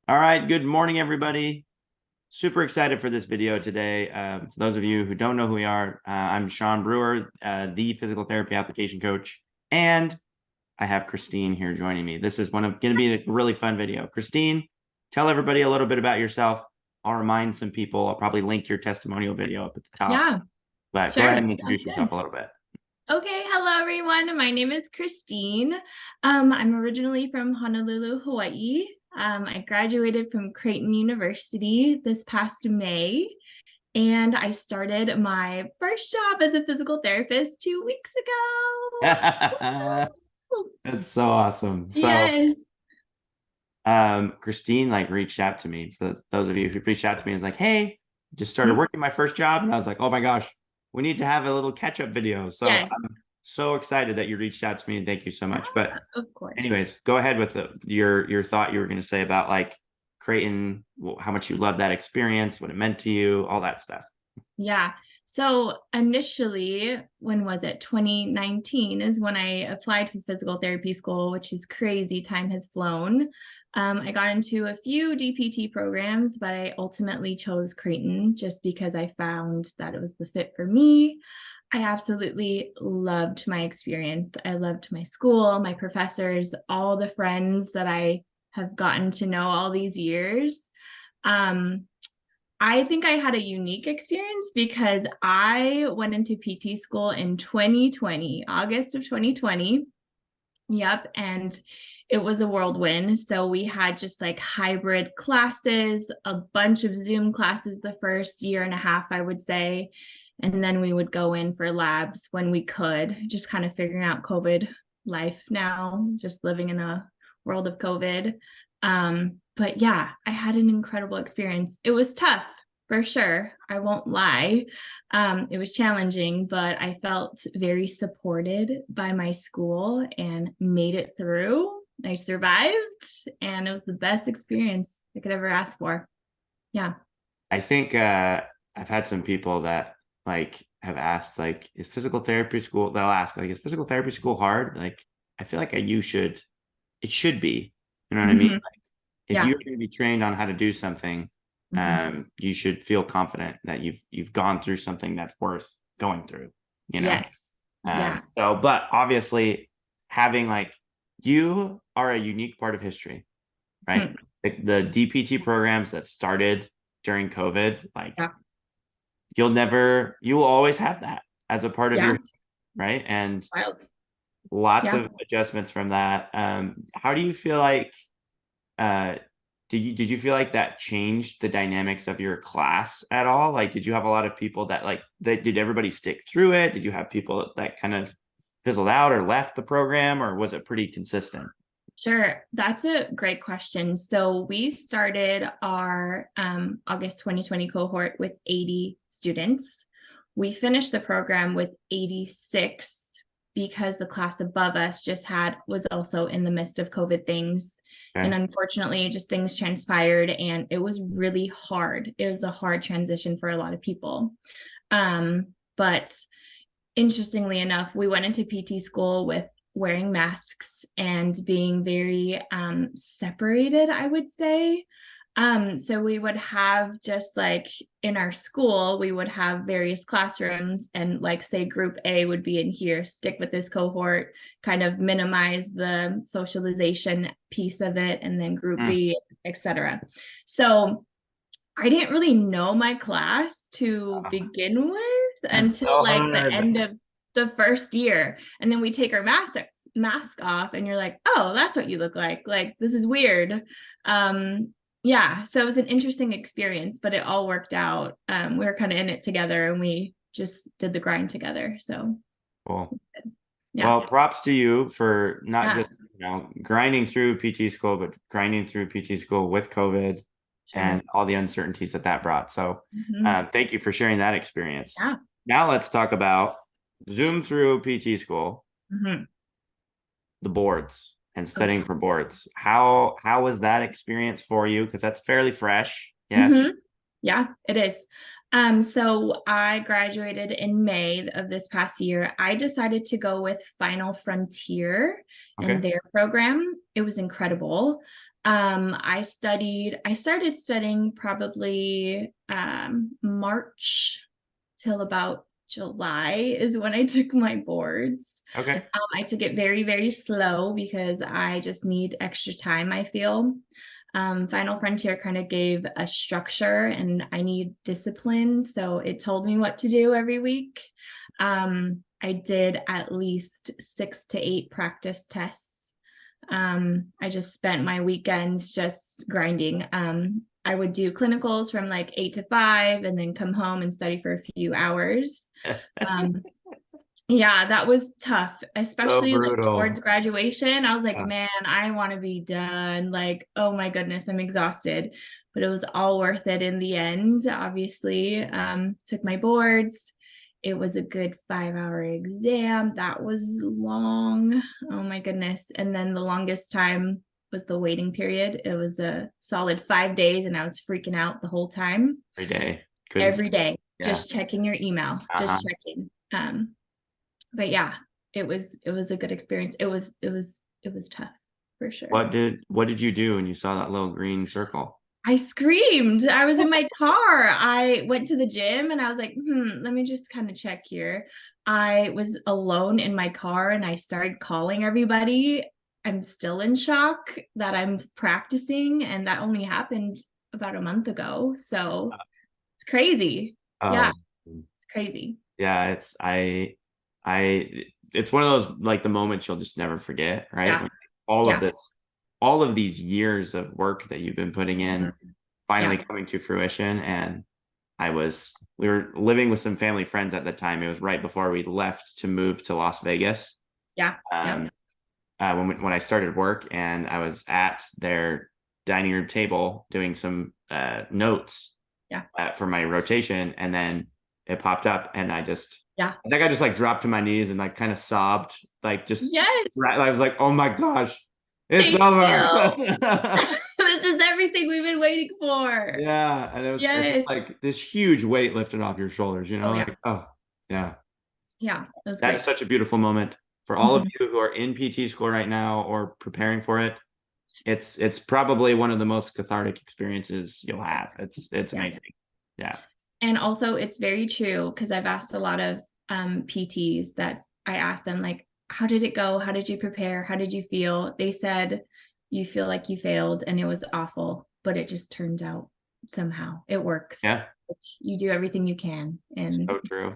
All right, good morning, everybody. Super excited for this video today. For those of you who don't know who we are, I'm Sean Brewer, the physical therapy application coach, and I have Christine here joining me. This is going to be a really fun video. Christine, tell everybody a little bit about yourself. I'll remind some people. I'll probably link your testimonial video up at the top. Yeah, But go sure. ahead and Sounds introduce yourself good. a little bit. Okay, hello everyone. My name is Christine. I'm originally from Honolulu, Hawaii. I graduated from Creighton University this past May, and I started my first job as a physical therapist 2 weeks That's ago. so awesome. So Yes. Christine like reached out to me. For those of you who reached out to me, is like, hey, just started Mhm. working my first job, and I was like, oh my gosh, we need to have a little catch-up video. So Yes, I'm so excited that you reached out to me, and thank you so much. But of course. anyways, go ahead with your thought you were going to say about like Creighton, how much you love that experience, what it meant to you, all that stuff. Yeah. So initially, when was it? 2019 is when I applied for physical therapy school, which is crazy. Time has flown. I got into a few DPT programs, but I ultimately chose Creighton just because I found that it was the fit for me. I absolutely loved my experience. I loved my school, my professors, all the friends that I have gotten to know all these years. Um, I think I had a unique experience because I went into PT school in 2020, August of 2020. Yep. And it was a whirlwind. So we had just like hybrid classes, a bunch of Zoom classes the first year and a half, I would say. And then we would go in for labs when we could, just kind of figuring out COVID life now, just living in a world of COVID. But yeah, I had an incredible experience. It was tough for sure. I won't lie. It was challenging, but I felt very supported by my school and made it through. I survived, and it was the best experience I could ever ask for. Yeah. I think I've had some people that like have asked like, is physical therapy school? They'll ask like, is physical therapy school hard? Like, I feel like it should be. You know what I mean? Mhm. If Yeah. you're going to be trained on how to do something, Mhm. you should feel confident that you've gone through something that's worth going through, you know? Yes. Yeah. But obviously having like you are a unique part of history, right? Mhm. The DPT programs that started during COVID, like Yeah. you will always have that as a part of your Yeah. history, right? And Wild. lots Yeah. of adjustments from that. How do you feel like uh did you feel like that changed the dynamics of your class at all? Like, did you have a lot of people that did everybody stick through it? Did you have people that kind of fizzled out or left the program, or was it pretty consistent? Sure. That's a great question. So we started our August 2020 cohort with 80 students. We finished the program with 86 because the class above us was also in the midst of COVID things. And Okay. unfortunately, just things transpired and it was really hard. It was a hard transition for a lot of people. But interestingly enough, we went into PT school with wearing masks and being very separated, I would say. So we would have just like in our school, we would have various classrooms, and like say group A would be in here, stick with this cohort, kind of minimize the socialization piece of it, and then group Mm. B, etc. So I didn't really know my class to begin with That's until so like the hard. end of the first year. And then we take our mask off and you're like, "Oh, that's what you look like. Like this is weird." Um yeah, so it was an interesting experience, but it all worked out. We were kind of in it together and we just did the grind together. So, Cool. yeah. Well, props to you for not Yeah, just, grinding through PT school, but grinding through PT school with COVID sure. and all the uncertainties that brought. So, Mhm. thank you for sharing that experience. Yeah. Now let's talk about Zoom through PT school, Mhm. the boards and Okay. studying for boards. How was that experience for you? Because that's fairly fresh. Yes. Mhm. Yeah, it is. So I graduated in May of this past year. I decided to go with Final Frontier Okay. and their program. It was incredible. I started studying probably March till about July is when I took my boards. Okay. I took it very, very slow because I just need extra time, I feel. Final Frontier kind of gave a structure and I need discipline. So it told me what to do every week. I did at least 6 to 8 practice tests. I just spent my weekends just grinding. I would do clinicals from like 8 to 5 and then come home and study for a few hours. Um, yeah, that was tough, So especially like towards brutal. graduation. I was like, Yeah. man, I want to be done. Like, oh my goodness, I'm exhausted. But it was all worth it in the end, obviously. Took my boards. It was a good 5-hour exam. That was long. Oh my goodness. And then the longest time was the waiting period. It was a solid 5 days, and I was freaking out the whole time. Every day. Couldn't. Every day, Yeah. just checking your email, Uh-huh. just checking. But yeah, it was a good experience. It was tough for sure. What did you do when you saw that little green circle? I screamed. I was in my car. I went to the gym and I was like, let me just kind of check here. I was alone in my car and I started calling everybody. I'm still in shock that I'm practicing, and that only happened about a month ago. So it's crazy. Yeah, Oh, it's crazy. yeah, I it's one of those like the moments you'll just never forget, right? Yeah, When all of yeah. this, all of these years of work that you've been putting in Mhm. finally Yeah, coming to fruition. And we were living with some family friends at the time. It was right before we left to move to Las Vegas. yeah, yeah, Um, when I started work, and I was at their dining room table doing some notes yeah, for my rotation, and then it popped up, and yeah. I think I just like dropped to my knees and like kind of sobbed, like just Yes. I was like, oh my gosh, it's Thank over. you. This is everything we've been waiting for. Yeah, and it's Yes. just like this huge weight lifted off your shoulders, Oh yeah. like, oh yeah. Yeah. That was That is great. such a beautiful moment for all of Mhm. you who are in PT school right now or preparing for it. It's probably one of the most cathartic experiences you'll have. It's Yeah. amazing. Yeah. And also it's very true because I've asked a lot of PTs that I asked them like, how did it go? How did you prepare? How did you feel? They said you feel like you failed and it was awful, but it just turned out somehow. It works. Yeah. You do everything you can. And So true.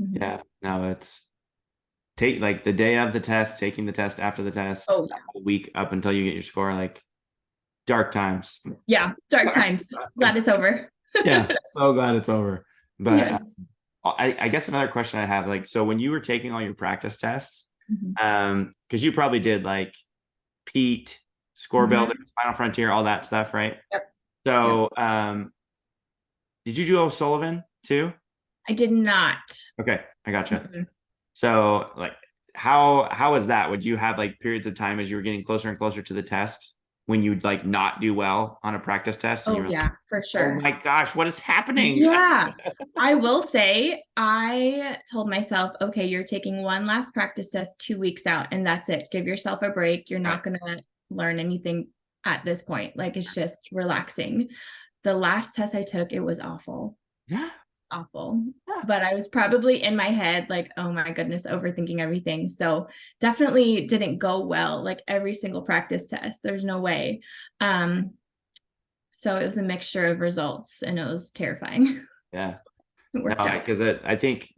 mhm. Yeah. No, it's take like the day of the test, taking the test after the test, Oh that whole week up until you get your score, like dark times. yeah, dark Dark times. Glad times. it's over. Yeah. So glad it's over. But Yes. I guess another question I have, like, so when you were taking all your practice tests, Mhm. because you probably did like Pete, Score Builder, Mhm. Final Frontier, all that stuff, right? Yep. Yep. So, did you do O'Sullivan too? I did not. Okay, I gotcha. Mhm. So, like, how was that? Would you have like periods of time as you were getting closer and closer to the test when you'd like not do well on a practice test, and you Oh were like, yeah, for oh sure. my gosh, what is happening? Yeah. I will say I told myself, okay, you're taking one last practice test 2 weeks out and that's it. Give yourself a break. You're Right. not going to learn anything at this point. Like it's just relaxing. The last test I took, it was awful. Yeah. Awful. Yeah. But I was probably in my head like, oh my goodness, overthinking everything. So definitely didn't go well, like every single practice test. There's no way. Um, so it was a mixture of results and it was terrifying. Yeah. It No, worked out. because I think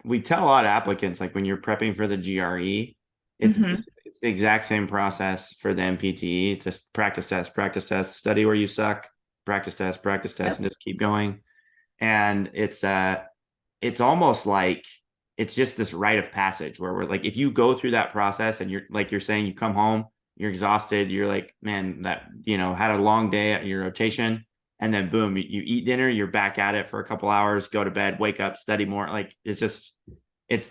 we tell a lot of applicants like when you're prepping for the GRE, Hmm. it's the exact same process for the MPTE. It's just practice test, study where you suck, practice test, Yep. and just keep going. And it's almost like it's just this rite of passage where we're like, if you go through that process and you're like you're saying, you come home, you're exhausted, you're like, man, that had a long day at your rotation, and then boom, you eat dinner, you're back at it for a couple hours, go to bed, wake up, study more. Like it's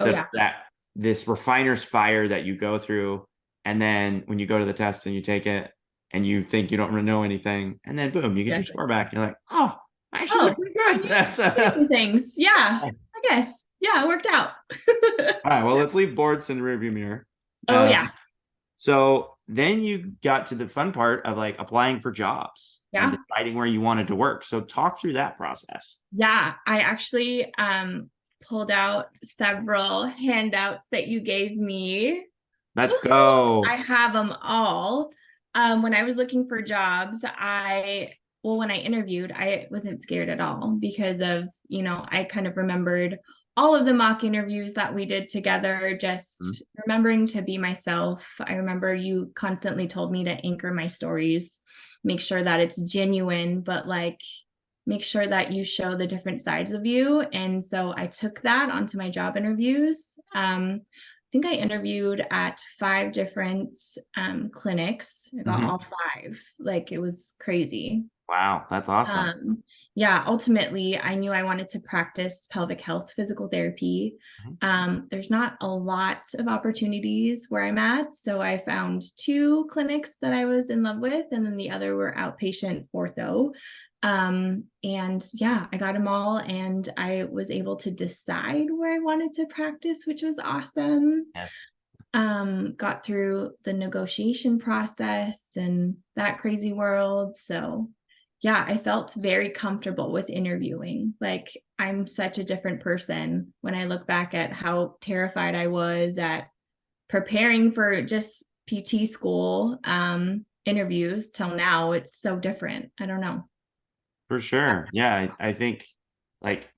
Oh yeah. this refiner's fire that you go through, and then when you go to the test and you take it and you think you don't really know anything, and then boom, you get your Yes. score back, and you're like, oh, I actually did Oh, pretty I good. knew That's some things. Yeah, I guess. Yeah, it worked out. all right. Well, let's leave boards in the rearview mirror. Oh Um, yeah. so then you got to the fun part of like applying for jobs and Yeah. deciding where you wanted to work. So talk through that process. Yeah. I actually pulled out several handouts that you gave me. Let's Woohoo! go. I have them all. When I was looking for jobs, when I interviewed, I wasn't scared at all because of, I kind of remembered all of the mock interviews that we did together, Mhm. just remembering to be myself. I remember you constantly told me to anchor my stories, make sure that it's genuine, but like make sure that you show the different sides of you. And so I took that onto my job interviews. I think I interviewed at 5 different clinics. I got Mhm. all 5. Like it was crazy. Wow, that's awesome. Um, yeah, ultimately, I knew I wanted to practice pelvic health physical therapy. Mhm. There's not a lot of opportunities where I'm at. So I found 2 clinics that I was in love with, and then the other were outpatient ortho. And yeah, I got them all, and I was able to decide where I wanted to practice, which was awesome. Yes. Got through the negotiation process and that crazy world. So yeah, I felt very comfortable with interviewing. Like I'm such a different person when I look back at how terrified I was at preparing for just PT school interviews till now. It's so different. I don't know. For sure. Yeah, I think like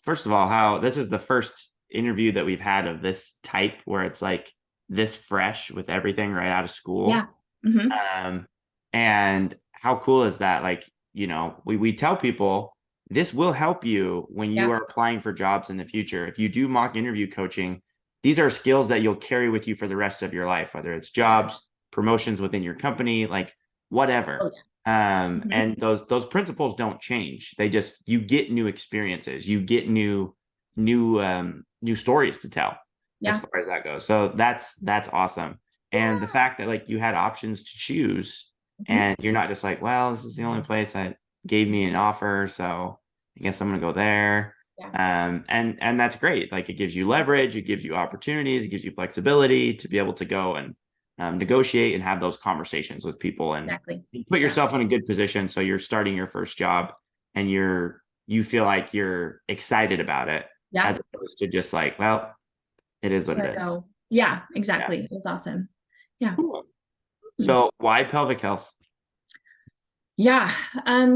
first of all, how this is the first interview that we've had of this type where it's like this fresh with everything right out of Yeah. school. Hmm. Um, and how cool is that? Like, we tell people this will help you when you Yeah. are applying for jobs in the future. If you do mock interview coaching, these are skills that you'll carry with you for the rest of your life, whether it's jobs, promotions within your company, like Oh whatever. yeah. Hmm. And those principles don't change. They just you get new experiences, you get new stories to tell as Yeah. far as that goes. So that's awesome. And the fact that like you had options to choose Hmm. and you're not just like, well, this is the only place that gave me an offer, so I guess I'm gonna go there. Yeah. And that's great. Like it gives you leverage, it gives you opportunities, it gives you flexibility to be able to go and negotiate and have those conversations with people and Exactly. put Yeah. yourself in a good position so you're starting your first job and you feel like you're excited about it Yeah. as opposed to just like, well, it is what it Let is. go. Yeah, Yeah. exactly. It was awesome. Yeah. Cool. Hmm. So why pelvic health? Yeah.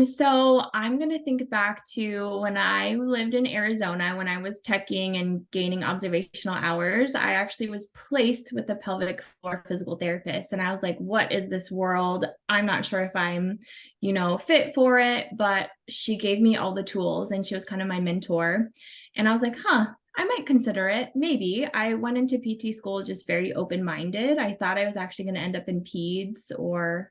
So I'm gonna think back to when I lived in Arizona when I was teching and gaining observational hours. I actually was placed with a pelvic floor physical therapist. And I was like, what is this world? I'm not sure if I'm, fit for it, but she gave me all the tools and she was kind of my mentor. And I was like, I might consider it. Maybe. I went into PT school just very open-minded. I thought I was actually going to end up in peds or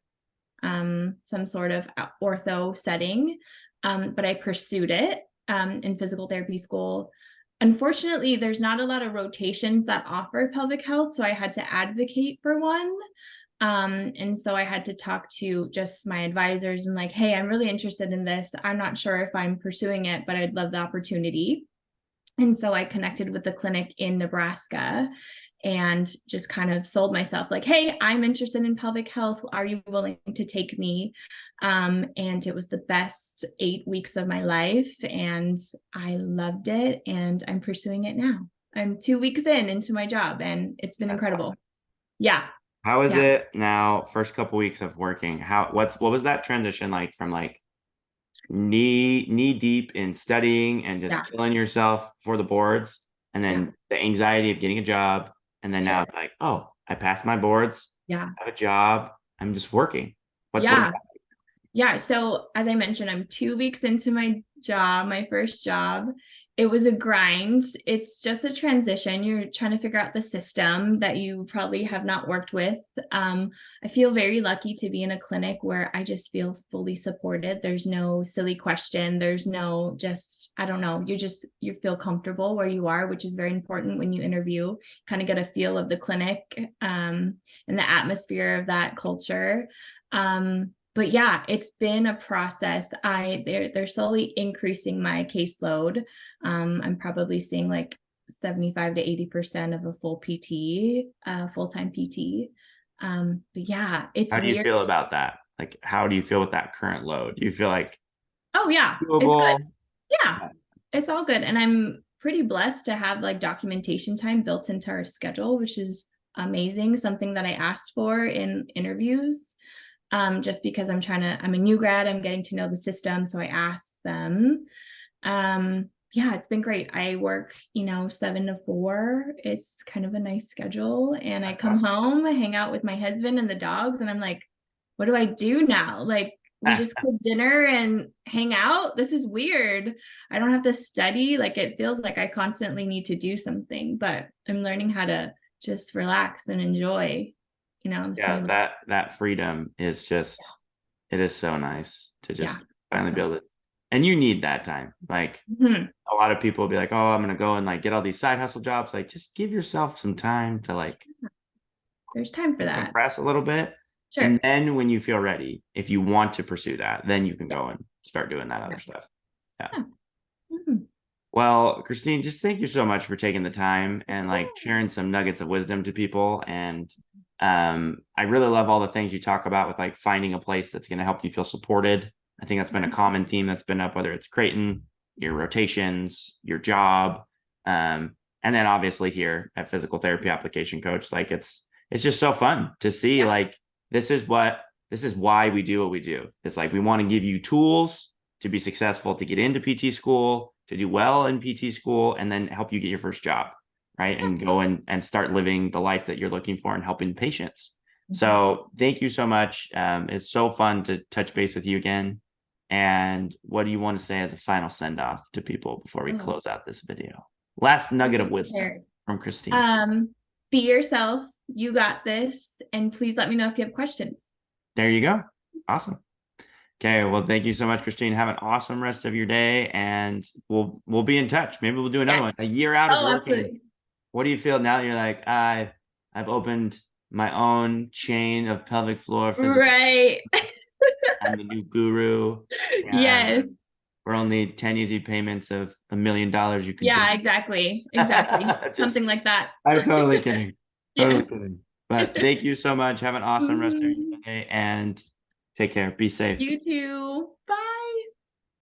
some sort of ortho setting, but I pursued it in physical therapy school. Unfortunately, there's not a lot of rotations that offer pelvic health, so I had to advocate for one. And so I had to talk to just my advisors and like, hey, I'm really interested in this. I'm not sure if I'm pursuing it, but I'd love the opportunity. And so I connected with the clinic in Nebraska and just kind of sold myself like, hey, I'm interested in pelvic health. Are you willing to take me? And it was the best 8 weeks of my life. And I loved it. And I'm pursuing it now. I'm 2 weeks into my job and it's been That's incredible. awesome. Yeah. How is Yeah. it now, first couple weeks of working? What was that transition like from like knee deep in studying and just Yeah. killing yourself for the boards, and Yeah. then the anxiety of getting a job, and then now Sure. it's like, oh, I passed my boards, Yeah. I have a job, I'm just working. What is Yeah. that? Yeah. So as I mentioned, I'm 2 weeks into my job, my first job. It was a grind. It's just a transition. You're trying to figure out the system that you probably have not worked with. I feel very lucky to be in a clinic where I just feel fully supported. There's no silly question. There's no just, I don't know, you feel comfortable where you are, which is very important when you interview, kind of get a feel of the clinic and the atmosphere of that culture. But yeah, it's been a process. They're slowly increasing my caseload. I'm probably seeing like 75 to 80% of a full PT, full-time PT. But yeah, it's How do you weird. feel about that? Like, how do you feel with that current load? Do you feel like Oh yeah, it's good. doable? Yeah, it's all good. And I'm pretty blessed to have like documentation time built into our schedule, which is amazing. Something that I asked for in interviews. Just because I'm a new grad, I'm getting to know the system. So I asked them. Yeah, it's been great. I work, 7 to 4. It's kind of a nice schedule. And I That's come awesome. home, I hang out with my husband and the dogs, and I'm like, what do I do now? Like, we just cook dinner and hang out. This is weird. I don't have to study. Like, it feels like I constantly need to do something, but I'm learning how to just relax and enjoy, this Yeah, new. that freedom is just it is so nice to Yeah, just it's finally so be able to, and you need that time. Like Mhm. a lot of people will be like, oh, I'm gonna go and like get all these side hustle jobs. Like just give yourself some time to like There's time for that. compress a little bit. And Sure. then when you feel ready, if you want to pursue that, then you can Yeah. go and start doing that Yeah. other stuff. Yeah. Yeah. Mhm. Well, Christine, just thank you so much for taking the time and like sharing some nuggets of wisdom to people. And I really love all the things you talk about with like finding a place that's going to help you feel supported. I think that's been a common theme that's been up, whether it's Creighton, your rotations, your job, and then obviously here at Physical Therapy Application Coach, like it's just so fun to see Yeah. like this is why we do what we do. It's like we want to give you tools to be successful, to get into PT school, to do well in PT school, and then help you get your first job, right? And go and start living the life that you're looking for and helping patients. Mhm. So thank you so much. It's so fun to touch base with you again. And what do you want to say as a final send off to people before we Oh, close out this video? Last nugget of be wisdom prepared. from Christine. Be yourself. You got this. And please let me know if you have questions. There you go. Awesome. Okay, well, thank you so much, Christine. Have an awesome rest of your day, and we'll be in touch. Maybe we'll do another one. A Yes. year out of Oh, working. absolutely. What do you feel now that you're like, I've opened my own chain of pelvic floor physical. Right. I'm the new guru. Yes. And for only 10 easy payments of $1 million, you can join. Yeah, exactly. Exactly. Just, Something like that. I'm totally kidding. Totally Yes. kidding. But thank you so much. Have an awesome rest of your Mhm. day and take care. Be safe. You too. Bye.